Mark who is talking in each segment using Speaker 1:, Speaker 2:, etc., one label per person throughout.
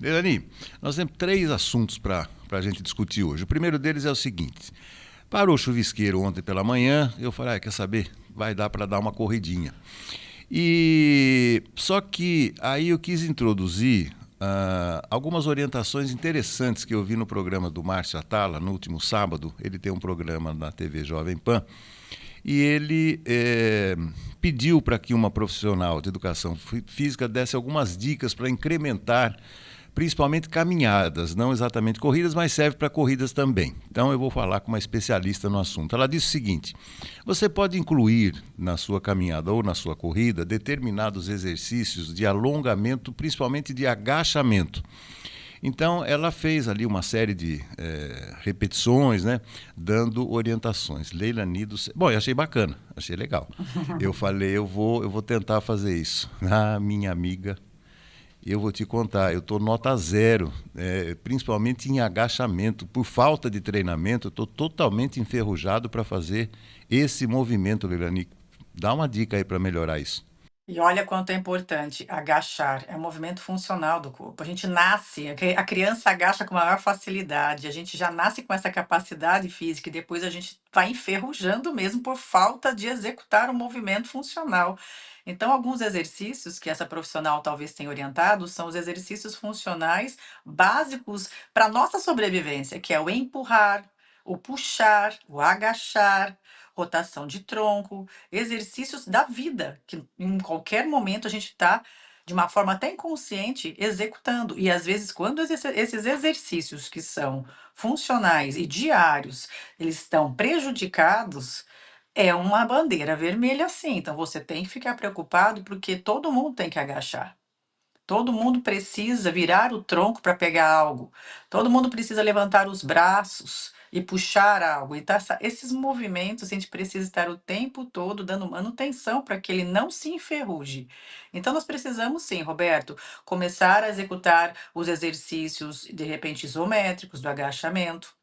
Speaker 1: Leilani, nós temos três assuntos para a gente discutir hoje. O primeiro deles é o seguinte: parou o chuvisqueiro ontem pela manhã, eu falei, quer saber? Vai dar para dar uma corridinha. E só que aí eu quis introduzir algumas orientações interessantes que eu vi no programa do Márcio Atala no último sábado. Ele tem um programa na TV Jovem Pan e ele pediu para que uma profissional de educação física desse algumas dicas para incrementar principalmente caminhadas, não exatamente corridas, mas serve para corridas também. Então eu vou falar com uma especialista no assunto. Ela disse o seguinte: você pode incluir na sua caminhada ou na sua corrida determinados exercícios de alongamento, principalmente de agachamento. Então, ela fez ali uma série de repetições, né, dando orientações. Leilani do Céu. Bom, eu achei bacana, achei legal. Eu falei, eu vou tentar fazer isso. Ah, minha amiga, eu vou te contar, eu estou nota zero, principalmente em agachamento. Por falta de treinamento, eu estou totalmente enferrujado para fazer esse movimento, Leilani. Dá uma dica aí para melhorar isso.
Speaker 2: E olha quanto é importante agachar. É um movimento funcional do corpo. A gente nasce, a criança agacha com maior facilidade. A gente já nasce com essa capacidade física e depois a gente vai enferrujando mesmo por falta de executar um movimento funcional. Então, alguns exercícios que essa profissional talvez tenha orientado são os exercícios funcionais básicos para a nossa sobrevivência, que é o empurrar, o puxar, o agachar, rotação de tronco, exercícios da vida, que em qualquer momento a gente está, de uma forma até inconsciente, executando. E às vezes, quando esses exercícios que são funcionais e diários, eles estão prejudicados, é uma bandeira vermelha sim. Então você tem que ficar preocupado porque todo mundo tem que agachar. Todo mundo precisa virar o tronco para pegar algo. Todo mundo precisa levantar os braços e puxar algo. Então, esses movimentos, a gente precisa estar o tempo todo dando manutenção para que ele não se enferruje. Então, nós precisamos sim, Roberto, começar a executar os exercícios, de repente, isométricos do agachamento.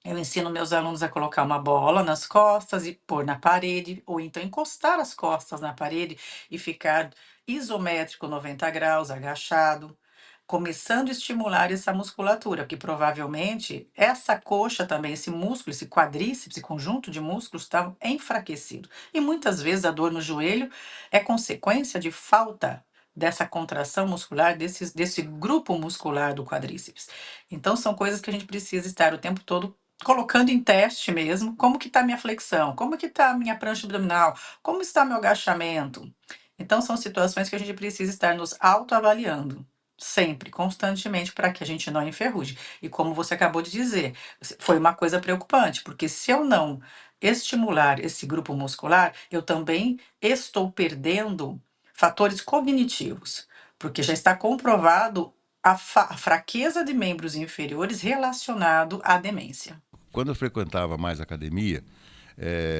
Speaker 2: Eu ensino meus alunos a colocar uma bola nas costas e pôr na parede, ou então encostar as costas na parede e ficar isométrico 90 graus, agachado, começando a estimular essa musculatura, que provavelmente essa coxa também, esse músculo, esse quadríceps, esse conjunto de músculos está enfraquecido. E muitas vezes a dor no joelho é consequência de falta dessa contração muscular, desse grupo muscular do quadríceps. Então são coisas que a gente precisa estar o tempo todo colocando em teste mesmo, como que está a minha flexão, como que está a minha prancha abdominal, como está meu agachamento. Então são situações que a gente precisa estar nos autoavaliando, sempre, constantemente, para que a gente não enferruje. E como você acabou de dizer, foi uma coisa preocupante, porque se eu não estimular esse grupo muscular, eu também estou perdendo fatores cognitivos, porque já está comprovado a fraqueza de membros inferiores relacionado à demência.
Speaker 1: Quando eu frequentava mais academia,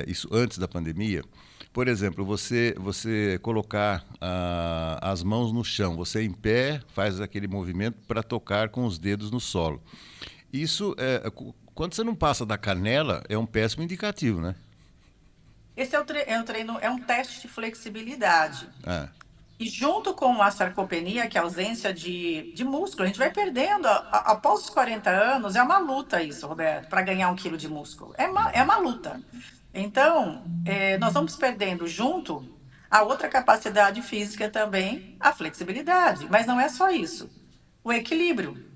Speaker 1: isso antes da pandemia, por exemplo, você colocar as mãos no chão, você em pé faz aquele movimento para tocar com os dedos no solo. Isso, quando você não passa da canela, é um péssimo indicativo, né?
Speaker 2: Esse é um treino, é um teste de flexibilidade.
Speaker 1: É.
Speaker 2: E junto com a sarcopenia, que é a ausência de músculo, a gente vai perdendo. Após os 40 anos, é uma luta isso, Roberto, para ganhar 1 quilo de músculo. É uma luta. Então, nós vamos perdendo junto a outra capacidade física também, a flexibilidade. Mas não é só isso. O equilíbrio.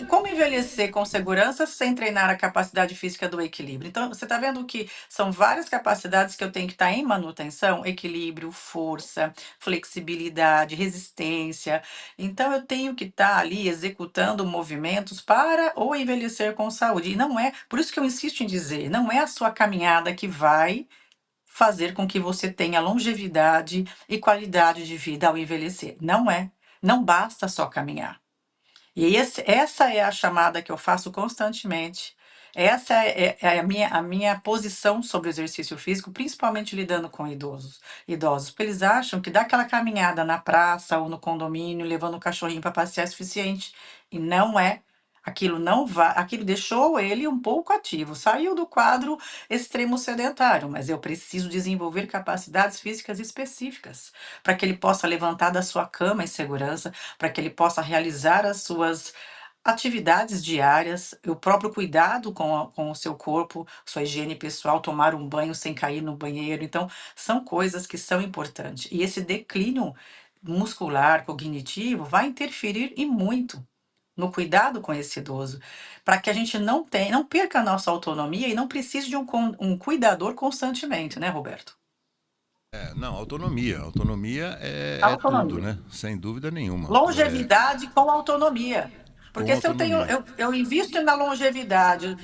Speaker 2: Como envelhecer com segurança sem treinar a capacidade física do equilíbrio? Então, você está vendo que são várias capacidades que eu tenho que estar em manutenção: equilíbrio, força, flexibilidade, resistência. Então, eu tenho que estar ali executando movimentos para o envelhecer com saúde. E não é, por isso que eu insisto em dizer, não é a sua caminhada que vai fazer com que você tenha longevidade e qualidade de vida ao envelhecer. Não é. Não basta só caminhar. E essa é a chamada que eu faço constantemente. Essa é a minha posição sobre o exercício físico, principalmente lidando com idosos, porque eles acham que dar aquela caminhada na praça ou no condomínio, levando o cachorrinho para passear é suficiente. E não é. Aquilo não vai, aquilo deixou ele um pouco ativo, saiu do quadro extremo sedentário, mas eu preciso desenvolver capacidades físicas específicas para que ele possa levantar da sua cama em segurança, para que ele possa realizar as suas atividades diárias, o próprio cuidado com o seu corpo, sua higiene pessoal, tomar um banho sem cair no banheiro. Então, são coisas que são importantes. E esse declínio muscular, cognitivo, vai interferir e muito no cuidado com esse idoso, para que a gente não perca a nossa autonomia e não precise de um cuidador constantemente, né, Roberto?
Speaker 1: Não, autonomia. Autonomia é tudo,
Speaker 2: Autonomia.
Speaker 1: né? Sem dúvida nenhuma.
Speaker 2: Longevidade com autonomia.
Speaker 1: Com
Speaker 2: Porque se eu tenho,
Speaker 1: autonomia.
Speaker 2: eu invisto na longevidade.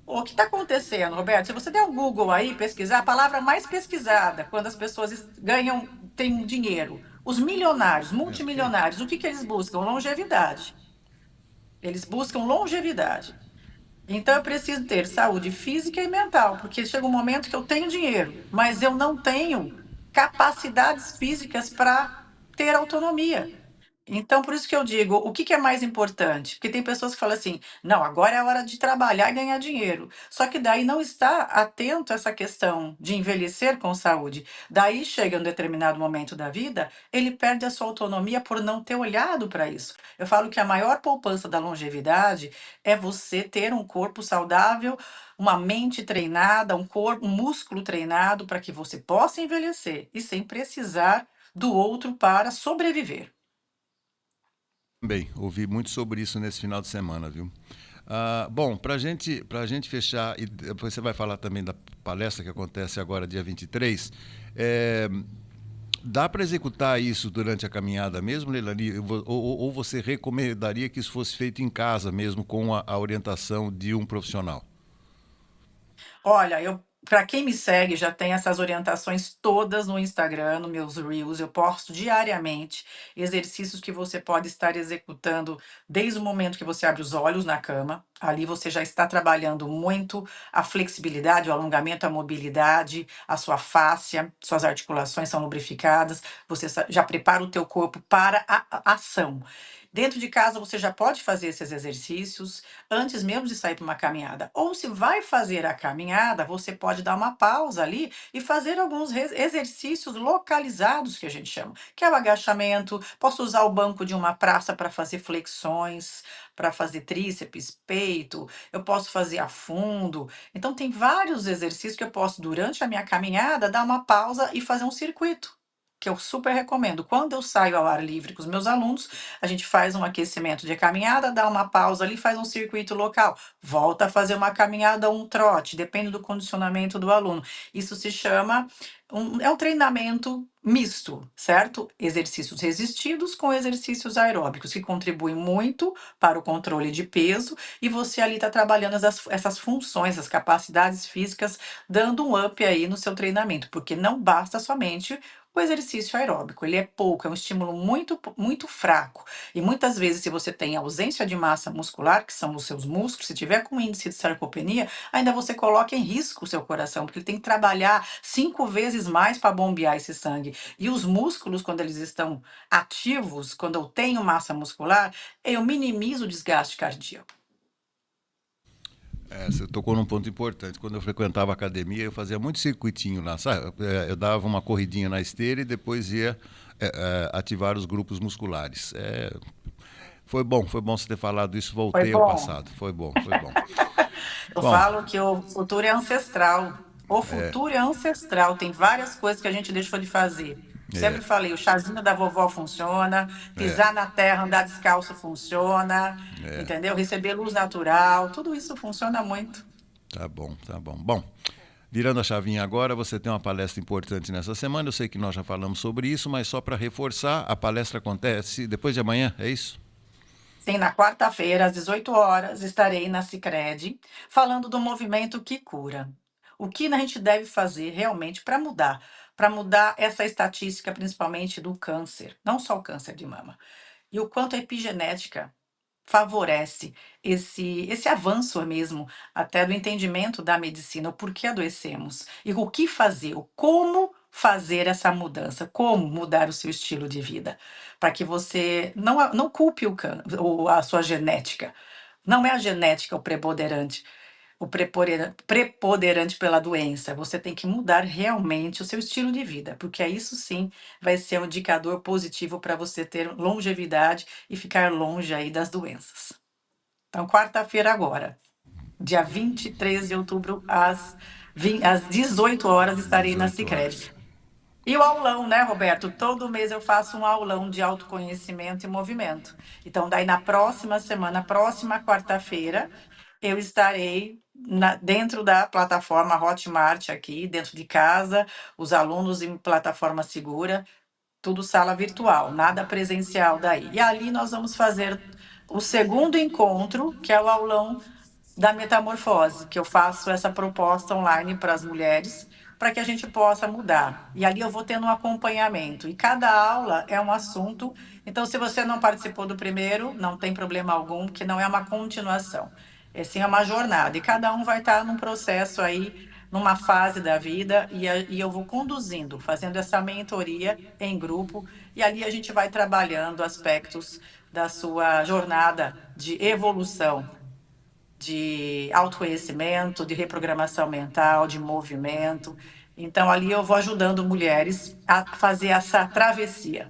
Speaker 2: O que está acontecendo, Roberto? Se você der um Google aí, pesquisar, a palavra mais pesquisada quando as pessoas ganham, têm dinheiro, os milionários,
Speaker 1: Quente.
Speaker 2: multimilionários, o que que eles buscam? Longevidade. Eles buscam longevidade. Então eu preciso ter saúde física e mental, porque chega um momento que eu tenho dinheiro, mas eu não tenho capacidades físicas para ter autonomia. Então, por isso que eu digo, o que que é mais importante? Porque tem pessoas que falam assim: "Não, agora é a hora de trabalhar e ganhar dinheiro". Só que daí não está atento a essa questão de envelhecer com saúde. Daí chega um determinado momento da vida, ele perde a sua autonomia por não ter olhado para isso. Eu falo que a maior poupança da longevidade é você ter um corpo saudável, uma mente treinada, um músculo treinado para que você possa envelhecer e sem precisar do outro para sobreviver.
Speaker 1: Bem, ouvi muito sobre isso nesse final de semana, viu? Bom, pra gente fechar, e depois você vai falar também da palestra que acontece agora, dia 23, é, dá para executar isso durante a caminhada mesmo, Leilani? Ou você recomendaria que isso fosse feito em casa mesmo, com a orientação de um profissional?
Speaker 2: Olha, eu para quem me segue, já tem essas orientações todas no Instagram, nos meus reels, eu posto diariamente exercícios que você pode estar executando desde o momento que você abre os olhos na cama. Ali você já está trabalhando muito a flexibilidade, o alongamento, a mobilidade, a sua fáscia, suas articulações são lubrificadas, você já prepara o teu corpo para a ação. Dentro de casa você já pode fazer esses exercícios antes mesmo de sair para uma caminhada. Ou se vai fazer a caminhada, você pode dar uma pausa ali e fazer alguns exercícios localizados, que a gente chama, que é o agachamento. Posso usar o banco de uma praça para fazer flexões, para fazer tríceps, peito. Eu posso fazer a fundo. Então, tem vários exercícios que eu posso, durante a minha caminhada, dar uma pausa e fazer um circuito. Que eu super recomendo. Quando eu saio ao ar livre com os meus alunos, a gente faz um aquecimento de caminhada, dá uma pausa ali, faz um circuito local, volta a fazer uma caminhada ou um trote, depende do condicionamento do aluno. Isso se chama é um treinamento misto, certo? Exercícios resistidos com exercícios aeróbicos, que contribuem muito para o controle de peso, e você ali está trabalhando essas funções, as capacidades físicas, dando um up aí no seu treinamento, porque não basta somente o exercício aeróbico, ele é pouco, é um estímulo muito fraco. E muitas vezes, se você tem ausência de massa muscular, que são os seus músculos, se tiver com índice de sarcopenia, ainda você coloca em risco o seu coração, porque ele tem que trabalhar 5 vezes mais para bombear esse sangue. E os músculos, quando eles estão ativos, quando eu tenho massa muscular, eu minimizo o desgaste cardíaco.
Speaker 1: Você tocou num ponto importante. Quando eu frequentava a academia, eu fazia muito circuitinho lá, sabe? Eu dava uma corridinha na esteira e depois ia ativar os grupos musculares. Foi bom você ter falado isso.
Speaker 2: Foi
Speaker 1: Voltei ao
Speaker 2: bom.
Speaker 1: passado. Foi bom, foi bom.
Speaker 2: Eu
Speaker 1: Bom,
Speaker 2: falo que o futuro é ancestral. O futuro é ancestral. Tem várias coisas que a gente deixou de fazer.
Speaker 1: é,
Speaker 2: Sempre falei, o chazinho da vovó funciona,
Speaker 1: é,
Speaker 2: pisar na terra, andar descalço funciona, entendeu? Receber luz natural, tudo isso funciona muito.
Speaker 1: tá bom, tá bom. Bom, virando a chavinha agora, você tem uma palestra importante nessa semana. Eu sei que nós já falamos sobre isso, mas só para reforçar, a palestra acontece depois de amanhã, é isso?
Speaker 2: Sim, na quarta-feira, às 18 horas, estarei na Sicredi falando do movimento que cura. O que a gente deve fazer realmente para mudar essa estatística, principalmente do câncer, não só o câncer de mama, e o quanto a epigenética favorece esse avanço mesmo, até do entendimento da medicina, o porquê adoecemos e o que fazer, o como fazer essa mudança, como mudar o seu estilo de vida, para que você não culpe a sua genética, Não é a genética o preponderante pela doença. Você tem que mudar realmente o seu estilo de vida, porque isso sim vai ser um indicador positivo para você ter longevidade e ficar longe aí das doenças. Então, quarta-feira agora, dia 23 de outubro, às 18 horas, estarei na
Speaker 1: 18
Speaker 2: Sicredi.
Speaker 1: horas.
Speaker 2: E o aulão, né, Roberto? Todo mês eu faço um aulão de autoconhecimento e movimento. Então, daí na próxima semana, próxima quarta-feira, eu estarei dentro da plataforma Hotmart aqui, dentro de casa, os alunos em plataforma segura, tudo sala virtual, nada presencial daí. E ali nós vamos fazer o segundo encontro, que é o aulão da metamorfose, que eu faço essa proposta online para as mulheres, para que a gente possa mudar. E ali eu vou tendo um acompanhamento. E cada aula é um assunto. Então, se você não participou do primeiro, não tem problema algum, que não é uma continuação. É sim é uma jornada. E cada um vai estar num processo aí, numa fase da vida, e eu vou conduzindo, fazendo essa mentoria em grupo, e ali a gente vai trabalhando aspectos da sua jornada de evolução, de autoconhecimento, de reprogramação mental, de movimento. Então, ali eu vou ajudando mulheres a fazer essa travessia.